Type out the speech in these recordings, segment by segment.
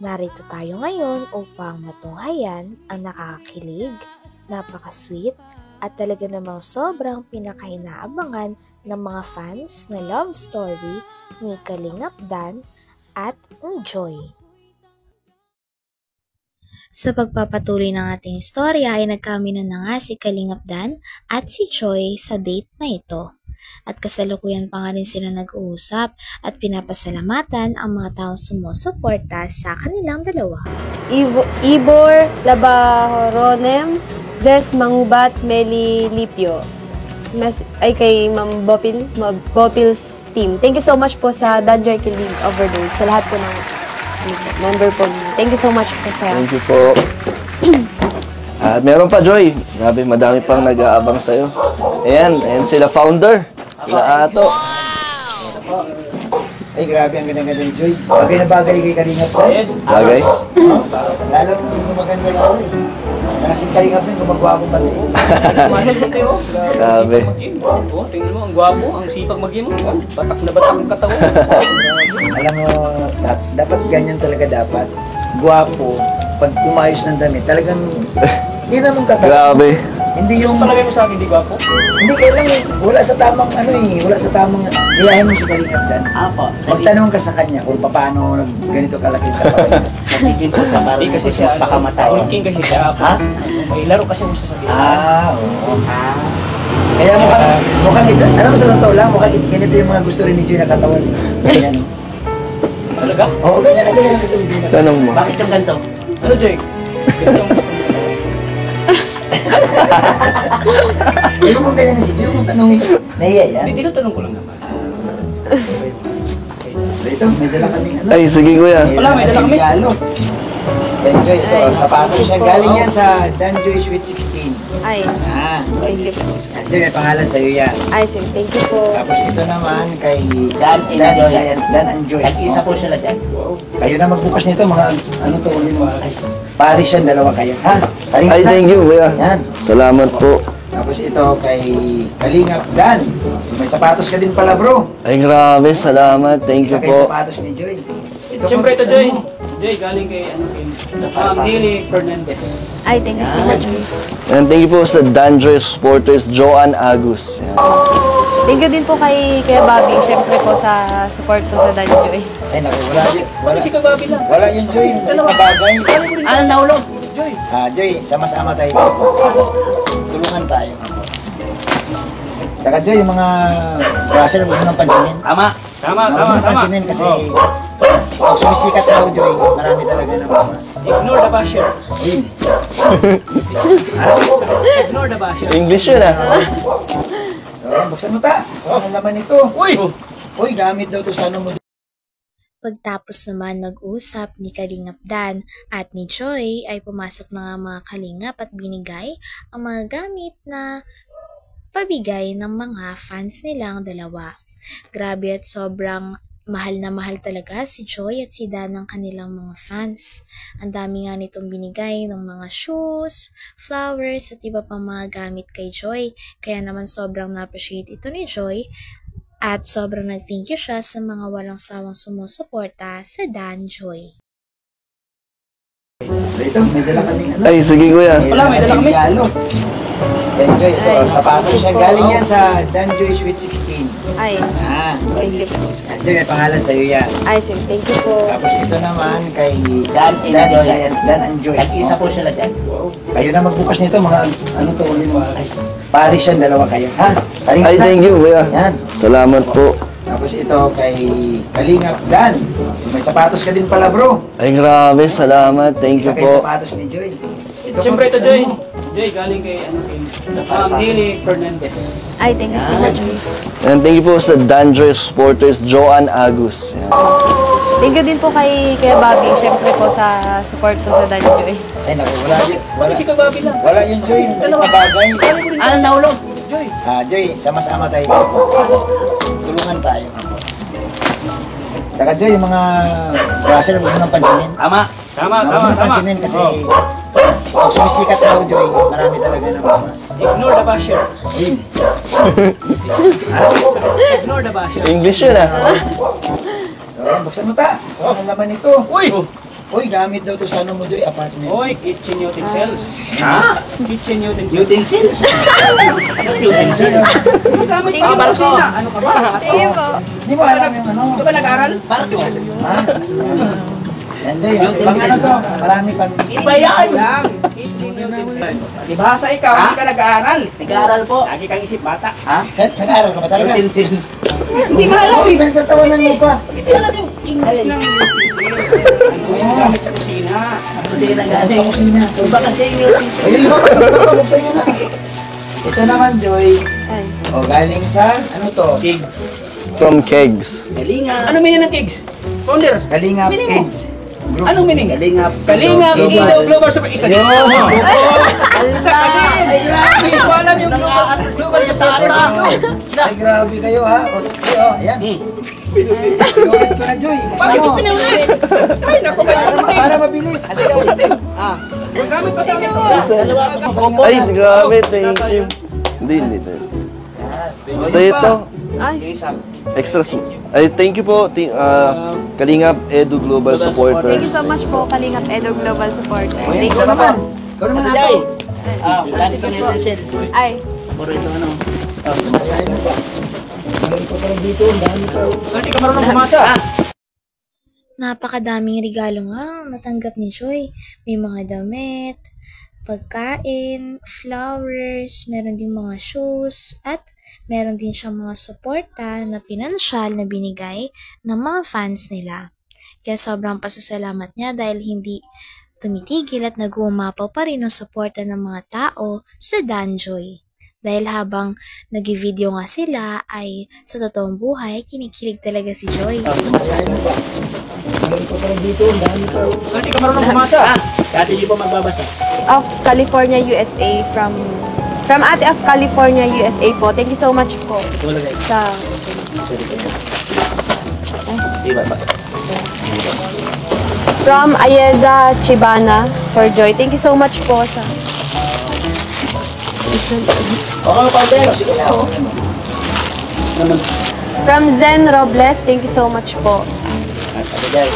Narito tayo ngayon upang matunghayan ang nakakakilig, napaka-sweet at talaga namang sobrang pinakainaabangan ng mga fans na love story ni Kalingap Dan at ni Joy. Sa pagpapatuloy ng ating istorya ay nagkaminan na nga si Kalingap Dan at si Joy sa date na ito. At kasalukuyan pa nga rin sila nag-uusap at pinapasalamatan ang mga taong sumusuporta sa kanilang dalawa. Ibor Labahoronems, Zes Mangubat Meli Lipio. Ay kay Ma'am Bopil's team. Thank you so much po sa Danjoy Kilig Overdose. Sa lahat po ng member po. Thank you so much po sa... Thank you po. At meron pa, Joy. Grabe, madami pang nag-aabang sa'yo. Ayan sila founder. Sila Ato. Ay, grabe, ang ganda-ganda ni Joy. Bagay na bagay kay Kalingap Dan. Yes. Bagay? Lalo nung maganda yun. Kasi Kalingap Dan, gumagawa ko ba rin? Grabe. Tingnan mo, ang gwapo, ang sipag mag-gym. Batak na batak ang katawan. Alam mo, Tats, dapat ganyan talaga dapat. Gwapo, pag umayos ng damit, talagang hindi naman katawan. Grabe. Hindi yung... Palagay mo sa akin, di gwapo? Hindi, kailangan wala sa tamang wala sa tamang iyahin mo si Kalingap Dan. Apo. Magtanong ka sa kanya kung paano ganito kalaki yung katawan niya. Nagiging po sa parang kasi siya pakamatay. Hulking kasi siya. Ha? May laro kasi mo sasabihin. Oo. Kaya mukhang ito, alam mo sa totoo lang, mukhang ganito yung mga gusto rin ni Joy na katawan. Ganyan. Talaga? Oo, ganyan kasi ni Joy na katawan. Tanong mo. Bakit yung ganito? Ano, Joy? Ganito yung Hindi mo kung ganyan si Joy, kung tanongin ko, nahiya yan. Hindi, tanong ko lang naman. Ito, may dala kami Ay, sige kuya. Wala, may dala kami. Regalo. Yan Joy, ito, sapatos siya. Galing yan sa Danjoy Sweet 16. Ay, thank you po. Yan Joy, may pangalan sa'yo yan. Ay, sir, thank you po. Tapos ito naman kay Dan and Joy. Nag-isa po sila dyan. Kayo na magbukas nito, mga ano to ulit mo. Paris yan, dalawa kayo. Ha? Ay, thank you kuya. Yan. Salamat po. Tapos ito kay Kalingap Dan. May sapatos ka din pala bro. Ay, grabe. Salamat. Thank you Isa kay po. sapatos ni Joy. Siyempre ito, buksan Joy. mo. Joy, galing kay Nili Fernandez. Ay, thank you so much. And thank you po sa Danjoy supporters, Joanne Agus. Yan. Thank you din po kay Bobby, syempre po sa support po sa Danjoy. Ay naku, wala. Si Kababi lang. Wala yun Joy. May kabagay. Ano naulog? Joy. Joy, sama-sama tayo. Tulungan tayo. Saka Joy, yung mga brasser, huwag mo nang pansinin. Tama. Huwag mo nang pansinin kasi pag sumisikat daw Joy, marami talaga na mas. Ignore the basher. Ignore the basher. English yun ah. So, buksan mo ta. Ano naman ito? Uy, gamit daw to sa ano mo. Pagtapos naman mag-usap ni Kalingap Dan at ni Joy ay pumasok na nga mga kalingap at binigay ang mga gamit na pabigay ng mga fans nilang dalawa. Grabe at sobrang mahal na mahal talaga si Joy at si Dan ng kanilang mga fans. Ang dami nga nitong binigay ng mga shoes, flowers at iba pang mga gamit kay Joy. Kaya naman sobrang na-appreciate ito ni Joy. At sobrang nag-thank you siya sa mga walang sawang sumusuporta sa Danjoy. Ito, may dala kami Ay, sige kuya. Wala, may dala kami. Regalo. Danjoy, ito, sapatos siya. Galing yan sa Danjoy Sweet 16. Ay, thank you po. Danjoy, may pangalan sa'yo yan. Ay, sir, thank you po. Tapos ito naman kay Dan and Joy. Nag-isa po sila dyan. Kayo na magbukas nito, mga ano to ulit mo. Paris yan, dalawa kayo. Ha? Ay, thank you kuya. Yan. Salamat po. Tapos ito kay Kalingap Dan. May sapatos ka din pala bro. Ay, grabe. Salamat. Thank you Isa kay po. sapatos ni Joy. Siyempre ito, buksan Joy. mo. Joy, galing kay Nili Fernandez. Ay, thank you so much. And thank you po sa Danjoy supporters, Joanne Agus. Yan. Thank you din po kay Bobby, syempre po sa support po sa Danjoy. Ay naku, wala. Si Kababi lang. Wala yung Joy. May kabagay. Ano naulog? Joy. Joy, sama-sama tayo. Tulungan tayo. Saka Joy, yung mga brasser, huwag mo nang pansinin. Tama. Huwag mo nang pansinin kasi pag sumisikat daw Joy, marami talaga na mas. Ignore the basher. Ignore the basher. English yun ah. So, yan, buksan mo ta. Ano naman ito? Uy! Uy, gamit daw to sa ano mo, Joy, apartment. Oy, kitchen utensils. Ha? Kitchen utensils. Utensils? Gamit pa ba sila? Ano ka ba? Thank you po. Di mo alam yung ano? Ito ba nag-aaral? Para to. Ha? Hindi, pang ano to? Marami pang... Iba yan! Kitchen utensils. Diba sa ikaw, hindi ka nag-aaral? Nag-aaral po. Lagi kang isip bata. Ha? Nag-aaral ka ba talaga? Utensils. Hindi ka alam. Uy, nagtatawanan mo pa. Hindi alam yung English ng ano yung gamit sa kusina. Kusina galing. Sa kusina. Iba kasi yung utensils. Ayun, buksan nyo na. Ito naman, Joy. Ay. O, galing sa, ano to? Kids. From Kegs. Kalingap. Ano meaning ng kids? Founder. Kalingap Meaning mo? Kids. Anong meaning? Kalingap. Kalingap. Global. Idaw Global Super. Isa din. Isa ka din. Ay, grabe. Hindi ko alam yung Global Super. Ay, grabe kayo, ha? O, ayan. Inulit ko na, Joy. Buksan Bakit mo. mo pinulit? Ay, naku ba yung kapatid? Para mabilis. Gamit pa sa akin. Dalawa ka. Ay, grabe, thank you. Hindi. Sa ito, Ay. extra, ay, thank you po, Kalingap Edu Global Thank you Supporters. so much po, Kalingap Edo Global Supporter. O, Thank ikaw you naman. po. Ikaw naman Jai. ako. Dali pa Sige po. ng Ay. Paborito ano. Ayayin mo pa. Meron pa pala dito. Ang dami pa. Hindi ka marunong bumasa. Napakadaming regalo nga ang natanggap ni Joy. May mga damit, pagkain, flowers, meron din mga shoes, at meron din siyang mga suporta na pinansyal na binigay ng mga fans nila. Kaya sobrang pasasalamat niya dahil hindi tumitigil at nag-uumapaw pa rin ang suporta ng mga tao sa Danjoy. Dahil habang nag-video nga sila ay sa totoong buhay, kinikilig talaga si Joy. Ayayin mo pa. Meron pa pala dito. Ang dami pa. Hindi ka marunong bumasa. Dati hindi pa magbabasa. Of California, USA from Ate of California, USA po. Thank you so much po Wala guys. sa Diba ba? from Ayeza Chibana for Joy. Thank you so much po sa Okay, Paul. Sige na. Okay mo. from Zen Robles. Thank you so much po. Okay, Joy.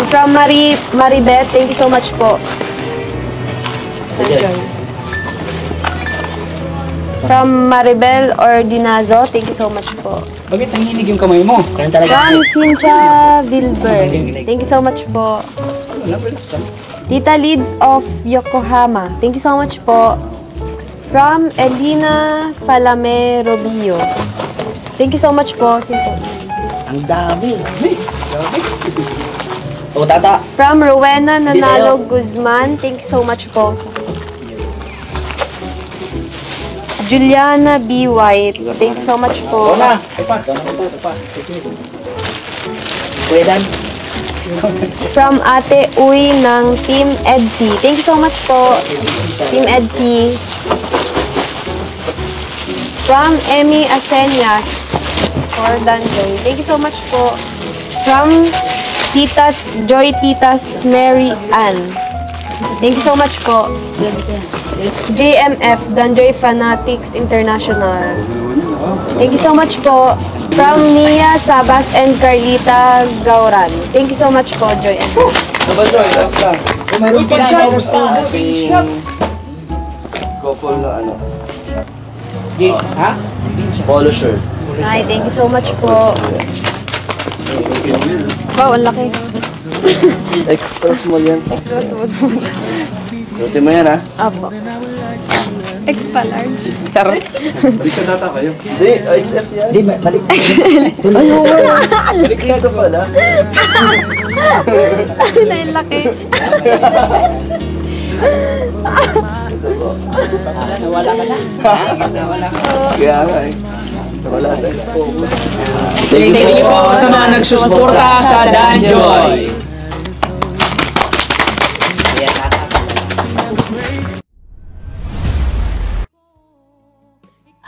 From Maribeth. Thank you so much po. Sa Joy. From Maribel Ordinazo. Thank you so much po. Bakit nanginig yung kamay mo? Kaya talaga. From Cynthia Vilber. Thank you so much po. Tita Leads of Yokohama. Thank you so much po. From Elina Palame Robio. Thank you so much po. Ang dami. O, tata. From Rowena Nanalo Guzman. Thank you so much po. Juliana B. White. Thank you so much po. O na. Pa. Pwedan. From Ate Uy ng Team EDSI. Thank you so much po. Team EDSI. From Emmy Asenyas for Danjoy. Thank you so much po. From Titas Joy Titas Mary Ann. Thank you so much po. JMF Danjoy Fanatics International. Thank you so much po. From Nia Sabas and Carlita Gauran. Thank you so much po, Joy. Diba, Joy? Last lang. Kung meron pa na. Ating couple na ano, Ha? polo shirt. Hi, thank you so much po. Wow, ang laki. Extra small yan. Suotin mo yan, ha? Apo. Extra large. Charot. Di ka data kayo. Di, XS yan. Di, balik. Ay, oo. Balik ka pala. Na yung laki. Nawala ka na. Nawala ka. Kaya nga eh. Wala na. Thank you po sa mga nagsusuporta sa Danjoy.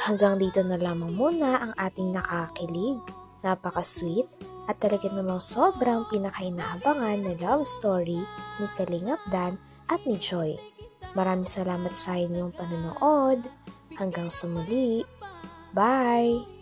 Hanggang dito na lamang muna ang ating nakakilig, napaka-sweet, at talaga namang sobrang pinakainahabangan na love story ni Kalingap Dan at ni Joy. Maraming salamat sa inyong panonood. Hanggang sa muli. Bye!